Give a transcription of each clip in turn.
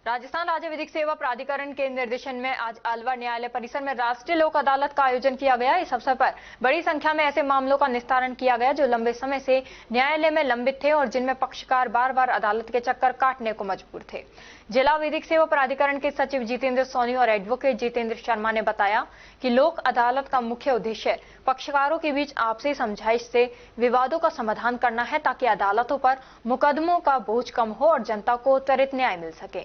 राजस्थान राज्य विधिक सेवा प्राधिकरण के निर्देशन में आज अलवर न्यायालय परिसर में राष्ट्रीय लोक अदालत का आयोजन किया गया। इस अवसर पर बड़ी संख्या में ऐसे मामलों का निस्तारण किया गया जो लंबे समय से न्यायालय में लंबित थे और जिनमें पक्षकार बार बार अदालत के चक्कर काटने को मजबूर थे। जिला विधिक सेवा प्राधिकरण के सचिव जितेंद्र सोनी और एडवोकेट जितेंद्र शर्मा ने बताया कि लोक अदालत का मुख्य उद्देश्य पक्षकारों के बीच आपसी समझाइश से विवादों का समाधान करना है ताकि अदालतों पर मुकदमों का बोझ कम हो और जनता को त्वरित न्याय मिल सके।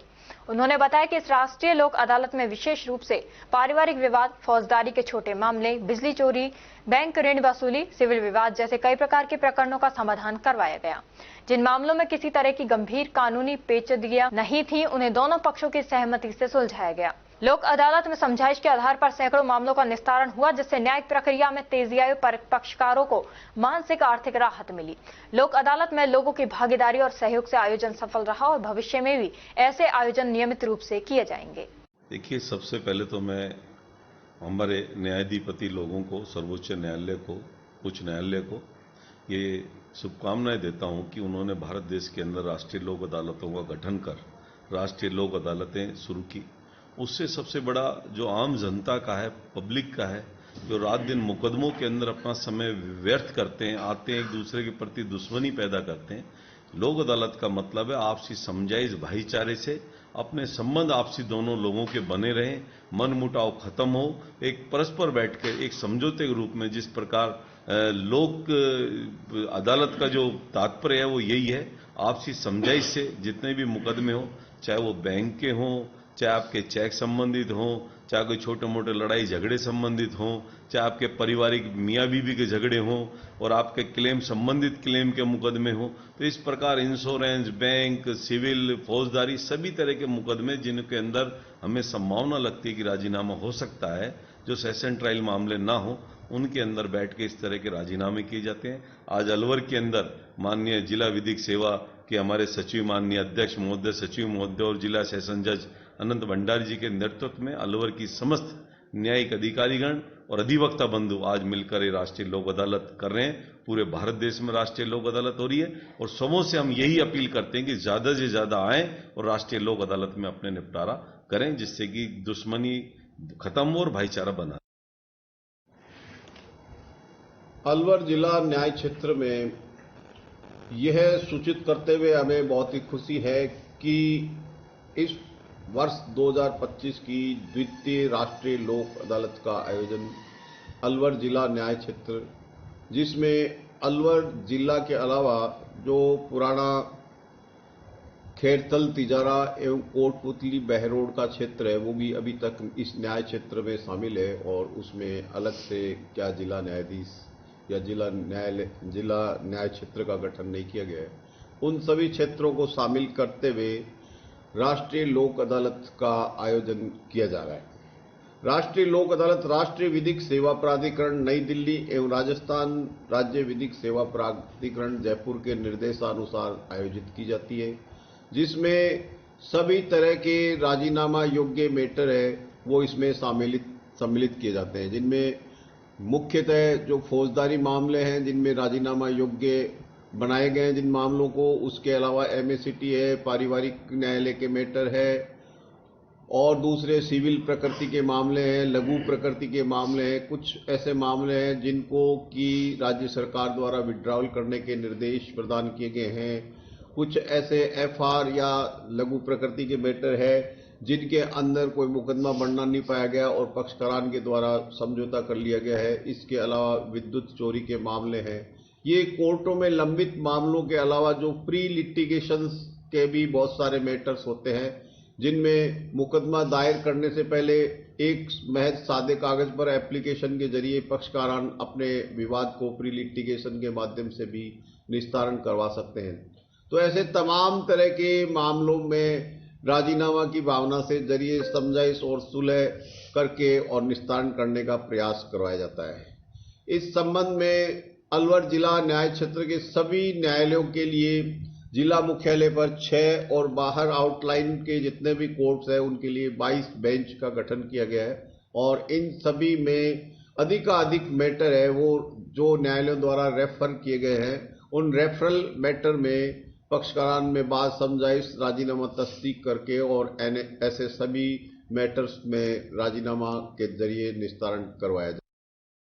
उन्होंने बताया कि इस राष्ट्रीय लोक अदालत में विशेष रूप से पारिवारिक विवाद, फौजदारी के छोटे मामले, बिजली चोरी, बैंक ऋण वसूली, सिविल विवाद जैसे कई प्रकार के प्रकरणों का समाधान करवाया गया। जिन मामलों में किसी तरह की गंभीर कानूनी पेचीदगियां नहीं थी, उन्हें दोनों पक्षों की सहमति से सुलझाया गया। लोक अदालत में समझाइश के आधार पर सैकड़ों मामलों का निस्तारण हुआ, जिससे न्यायिक प्रक्रिया में तेजी आई और पक्षकारों को मानसिक आर्थिक राहत मिली। लोक अदालत में लोगों की भागीदारी और सहयोग से आयोजन सफल रहा और भविष्य में भी ऐसे आयोजन नियमित रूप से किए जाएंगे। देखिए, सबसे पहले तो मैं हमारे न्यायाधिपति लोगों को, सर्वोच्च न्यायालय को, उच्च न्यायालय को ये शुभकामनाएं देता हूं कि उन्होंने भारत देश के अंदर राष्ट्रीय लोक अदालतों का गठन कर राष्ट्रीय लोक अदालतें शुरू की। उससे सबसे बड़ा जो आम जनता का है, पब्लिक का है, जो रात दिन मुकदमों के अंदर अपना समय व्यर्थ करते हैं, आते हैं, एक दूसरे के प्रति दुश्मनी पैदा करते हैं। लोक अदालत का मतलब है आपसी समझाइश, भाईचारे से अपने संबंध आपसी दोनों लोगों के बने रहें, मनमुटाव खत्म हो, एक परस्पर बैठकर एक समझौते के रूप में। जिस प्रकार लोक अदालत का जो तात्पर्य है वो यही है, आपसी समझाइश से जितने भी मुकदमे हो, चाहे वो बैंक के हों, चाहे आपके चेक संबंधित हों, चाहे कोई छोटे मोटे लड़ाई झगड़े संबंधित हों, चाहे आपके पारिवारिक मियाँ बीवी के झगड़े हों और आपके क्लेम संबंधित क्लेम के मुकदमे हों, तो इस प्रकार इंश्योरेंस, बैंक, सिविल, फौजदारी सभी तरह के मुकदमे जिनके अंदर हमें संभावना लगती है कि राजीनामा हो सकता है, जो सेशन ट्रायल मामले ना हो, उनके अंदर बैठ के इस तरह के राजीनामे किए जाते हैं। आज अलवर के अंदर माननीय जिला विधिक सेवा के हमारे सचिव, माननीय अध्यक्ष महोदय, सचिव महोदय और जिला सेशन जज अनंत भंडारी जी के नेतृत्व में अलवर की समस्त न्यायिक अधिकारीगण और अधिवक्ता बंधु आज मिलकर ये राष्ट्रीय लोक अदालत कर रहे हैं। पूरे भारत देश में राष्ट्रीय लोक अदालत हो रही है और सबों से हम यही अपील करते हैं कि ज्यादा से ज्यादा आएं और राष्ट्रीय लोक अदालत में अपने निपटारा करें, जिससे कि दुश्मनी खत्म हो और भाईचारा बना। अलवर जिला न्याय क्षेत्र में यह सूचित करते हुए हमें बहुत ही खुशी है कि इस वर्ष 2025 की द्वितीय राष्ट्रीय लोक अदालत का आयोजन अलवर जिला न्याय क्षेत्र, जिसमें अलवर जिला के अलावा जो पुराना खेरतल, तिजारा एवं कोटपुतली, बहरोड का क्षेत्र है वो भी अभी तक इस न्याय क्षेत्र में शामिल है और उसमें अलग से क्या जिला न्यायाधीश या जिला न्याय क्षेत्र का गठन नहीं किया गया है। उन सभी क्षेत्रों को शामिल करते हुए राष्ट्रीय लोक अदालत का आयोजन किया जा रहा है। राष्ट्रीय लोक अदालत राष्ट्रीय विधिक सेवा प्राधिकरण नई दिल्ली एवं राजस्थान राज्य विधिक सेवा प्राधिकरण जयपुर के निर्देशानुसार आयोजित की जाती है, जिसमें सभी तरह के राजीनामा योग्य मैटर है वो इसमें सम्मिलित किए जाते हैं, जिनमें मुख्यतः जो फौजदारी मामले हैं जिनमें राजीनामा योग्य बनाए गए हैं जिन मामलों को, उसके अलावा एमएससीटी है, पारिवारिक न्यायालय के मैटर है और दूसरे सिविल प्रकृति के मामले हैं, लघु प्रकृति के मामले हैं। कुछ ऐसे मामले हैं जिनको कि राज्य सरकार द्वारा विड्रॉल करने के निर्देश प्रदान किए गए हैं। कुछ ऐसे एफआर या लघु प्रकृति के मैटर है जिनके अंदर कोई मुकदमा बढ़ना नहीं पाया गया और पक्षकारान के द्वारा समझौता कर लिया गया है। इसके अलावा विद्युत चोरी के मामले हैं। ये कोर्टों में लंबित मामलों के अलावा जो प्री लिटिगेशन के भी बहुत सारे मैटर्स होते हैं, जिनमें मुकदमा दायर करने से पहले एक महज सादे कागज पर एप्लीकेशन के जरिए पक्षकारान अपने विवाद को प्री लिटिगेशन के माध्यम से भी निस्तारण करवा सकते हैं। तो ऐसे तमाम तरह के मामलों में राजीनामा की भावना से जरिए समझाइश और सुलह करके और निस्तारण करने का प्रयास करवाया जाता है। इस संबंध में अलवर जिला न्याय क्षेत्र के सभी न्यायालयों के लिए जिला मुख्यालय पर 6 और बाहर आउटलाइन के जितने भी कोर्ट्स हैं उनके लिए 22 बेंच का गठन किया गया है और इन सभी में अधिकाधिक मैटर है वो जो न्यायालयों द्वारा रेफर किए गए हैं, उन रेफरल मैटर में पक्षकारान में बात समझाइश राजीनामा तस्दीक करके और ऐसे सभी मैटर्स में राजीनामा के जरिए निस्तारण करवाया जाए।